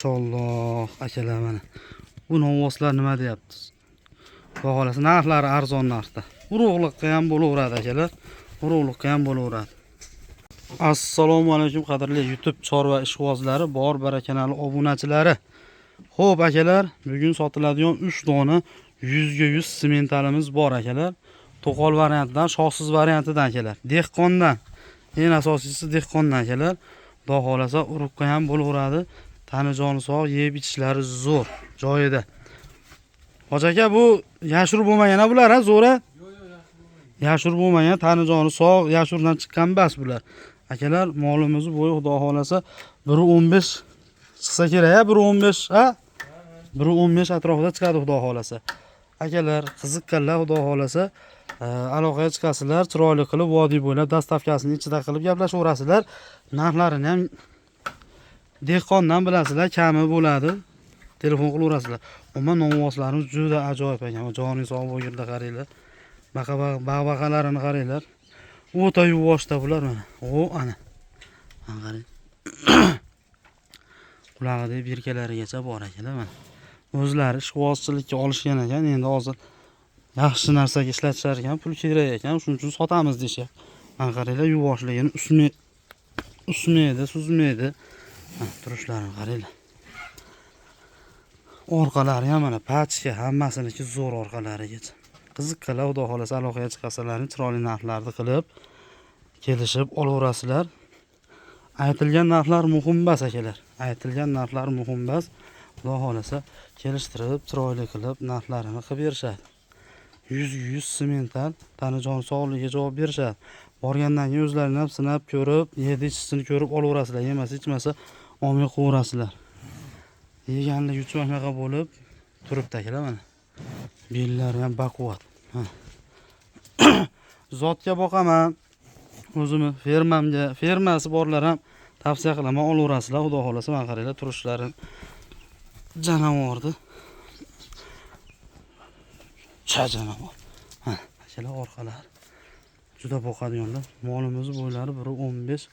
Maşalloh akalar mana. Bu novvoslar nima deyapsiz? Xudo xolasa narxlari arzon narxda. Urug'liqqa ham bo'laveradi akalar. Urug'liqqa ham bo'laveradi. Assalomu alaykum qadrli YouTube chorva ishqibozlari, bor barakanali obunachilari. Xo'p akalar, bugun sotiladigan 3 dona 100 ga 100 sementalimiz bor akalar. To'qol variantidan, shoxsiz variantidan akalar. Dehqondan. Eng asosiysi dehqondan akalar. Xudo xolasa urug'ga ham bo'laveradi. Tani joni sog', yeb ichishlari zo'r joyida. Hoji aka, bu yashur bo'lmagan bular, ha, zo'ra? Yashur bo'lmagan, tani joni sog', yashurdan chiqqan bas bular. Akalar, molimizni bo'yi xudo xolasa 1.15 chiqsa kerak, ha, 1.15, ha? 1.15 atrofida chiqadi xudo xolasa. Akalar, qiziqqanlar xudo xolasa aloqaga chiqasizlar, chiroyli qilib vodiy bo'ylab dastavkasini ichida qilib gaplashaverasizlar. Narxlarini ham dehqondan bilasizlar, kami bo'ladi. Telefon qilaverasizlar. Umuman novvoslarimiz juda ajoyib ekan. Joningiz sog' bo'lganda qaranglar. Baqalarini qaranglar. O'ta yuvoshda bular mana. Ana. Mana qarang. Qulog'idagi birkalarigacha bor akalar mana. O'zlari ishqibozchilikka olishgan ekan. Endi hozir yaxshi narsaga ishlatishar ekan, pul kerak ekan, shuning uchun sotamiz deyshapti. Mana qaranglar, yuvvoshligini usmaydi, suzmaydi. Turishlarini qaranglar. Orqalari ham mana pachka, hammasiniki zo'r orqalarigacha. Qiziqqanlar xudo xolasa aloqaga chiqasizlarni chiroyli narxlarni qilib kelishib olaverasizlar. Aytilgan narxlar muhim emas akalar. Aytilgan narxlar muhim emas. Xudo xolasa kelishtirib, chiroyli qilib narxlarini qilib berishadi. 100 ga 100 semental, tani jon sog'ligiga javob berishadi. Borgandan keyin o'zlarini ham sinab ko'rib, yedi ichisini ko'rib olaverasizlar. Yemasa ichmasa olmay qo'yarasizlar. Yeganlik uchmaqa bo'lib turibdi akalar mana. Bellari ham baquvvat. Zotga boqaman. O'zimni fermasi borlar ham tavsiya qilaman, olaverasizlar. Xudo xolasa mana qaranglar, turishlari janavordi. Janavor. Akalar, orqalari juda boqadiganlar. Molimiz bo'ylari 1.15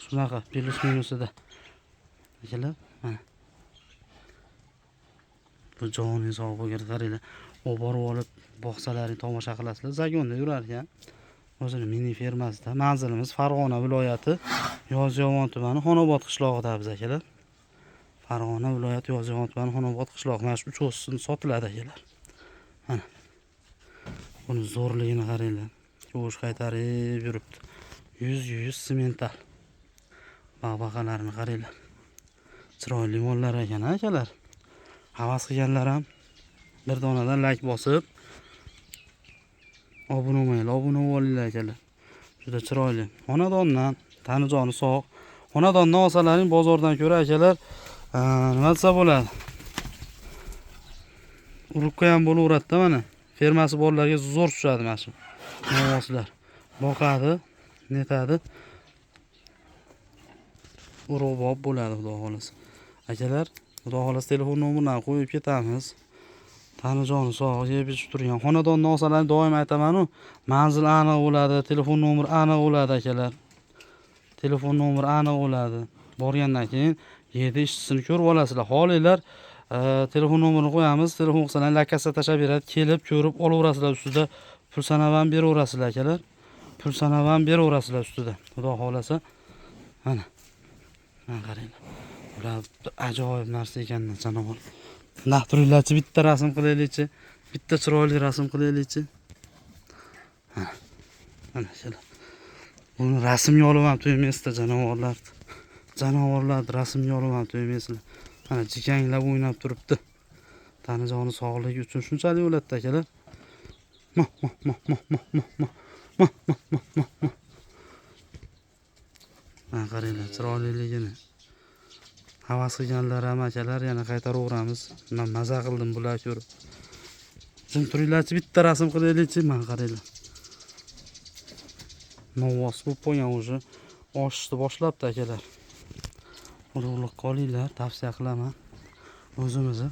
shunaqa plus minusida. Akalar, mana. Bu joningiz sog' bo'lganda qaranglar. Oborib olib boqsalaring tomosha qilasizlar. Zagonda yurar ekan. O'zini mini fermasida. Manzilimiz Farg'ona viloyati Yozyovon tumani Xonobod qishlog'ida biz akalar. Farg'ona viloyati Yozyovon tumani Xonobod qishlog'i. Mana shu 3 o'sin sotiladi akalar. Mana. Buni zo'rligini qaranglar. Ko'sh qaytarib yuribdi. 100 ga 100 semental. Baqalarini qaranglar. Chiroyli mollar ekan akalar. Havas qilganlar ham bir donadan like bosib obuna bo'linglar akalar. Juda chiroyli. Xonadondan, tani joni sog'. Xonadondan olsalaring bozordan ko'ra akalar, nima desa bo'ladi? Urug'ga ham bo'laveradi-da mana. Fermasi borlarga zo'r tushadi mana shu. Novvoslar boqadi, netadi. Urug'bob bo'ladi xudo xolasa. Akalar, xudo xolasa telefon nomerini qo'yib ketamiz. Tani joni sog', yeb ichib turgan. Xonadondan olsalaring doim aytaman-ku, manzil aniq bo'ladi, telefon nomeri aniq bo'ladi akalar. Telefon nomeri aniq bo'ladi. Borgandan keyin yedi ichisini ko'rib olasizlar. Holinglar telefon nomerini qo'yamiz, telefon qilsalar lakasa tashab beradi, kelib ko'rib olaverasizlar ustida. Pul sanab ham beraverasizlar akalar. Pul sanab ham beraverasizlar ustida. Xudo xolasa. Mana. Mana qaranglar. Ular ajoyib narsa ekanlar, janovar. Naqturinglarchi, bitta rasm qilaylikchi. Bitta chiroyli rasm qilaylikchi. Mana shular. Buni rasmga olib ham to'ymaysizlar janovorlar. Janovorlar rasmga olib ham to'ymaysizlar. Mana jikanglab o'ynab turibdi. Tani joni sog'ligi uchun shunchalik o'ladida akalar. Mana qaranglar, chiroyliligini. Havas qilganlar ham akalar yana qaytaraveramiz. Men maza qildim bular ko'rib. Jim turinglarchi, bitta rasm qilaylikchi. Mana qaranglar. Novvos bo'lib qo'ygan o'zi. Oshishni boshlabdi akalar. Urug'liqqa olinglar, tavsiya qilaman. O'zimizni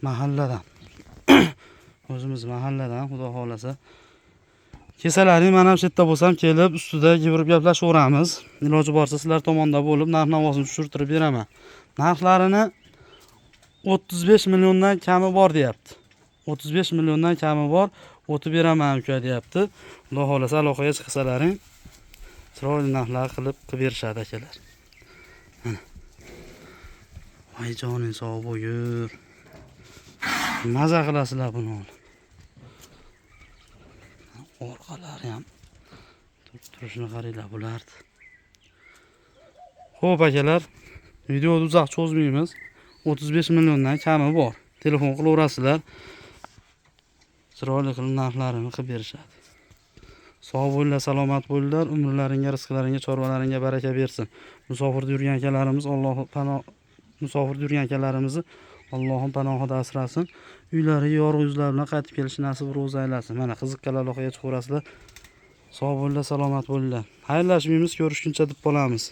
mahalladan. Xudo xolasa. Kesalaring mana shu yerda bo'lsam kelib ustida yurib gaplashaveramiz. Iloji boricha sizlar tomonda bo'lib narx-navosini tushirtirib beraman. Narxlarini 35 milliondan kami bor deyapti. 35 milliondan kami bor, o'tib beraman uka deyapti. Xudo xolasa aloqaga chiqsalaring, chiroyli narxlar qilib berishadi akalar. Mana. Voy joning sog' bo'yur. Maza qilasizlar buni. Orqalari ham turishini qaranglar bo'lardi. Xo'p akalar, videoni uzoq cho'zmaymiz. 35 milliondan kami bor. Telefon qilaverasizlar. Chiroyli qilib narxlarini qilib berishadi. Sog' bo'linglar, salomat bo'linglar. Umrlaringga, rizqlaringga, chorvalaringga baraka bersin. Musofirda yurgan akalarimiz Allohim panohida asrasin. Uylariga yorug' yuzlar bilan qaytib kelish nasib ro'za aylasin. Mana qiziqqan aloqaga chiqaverasizlar. Sog' bo'linglar, salomat bo'linglar. Xayrlashmaymiz, ko'rishguncha deb qolamiz.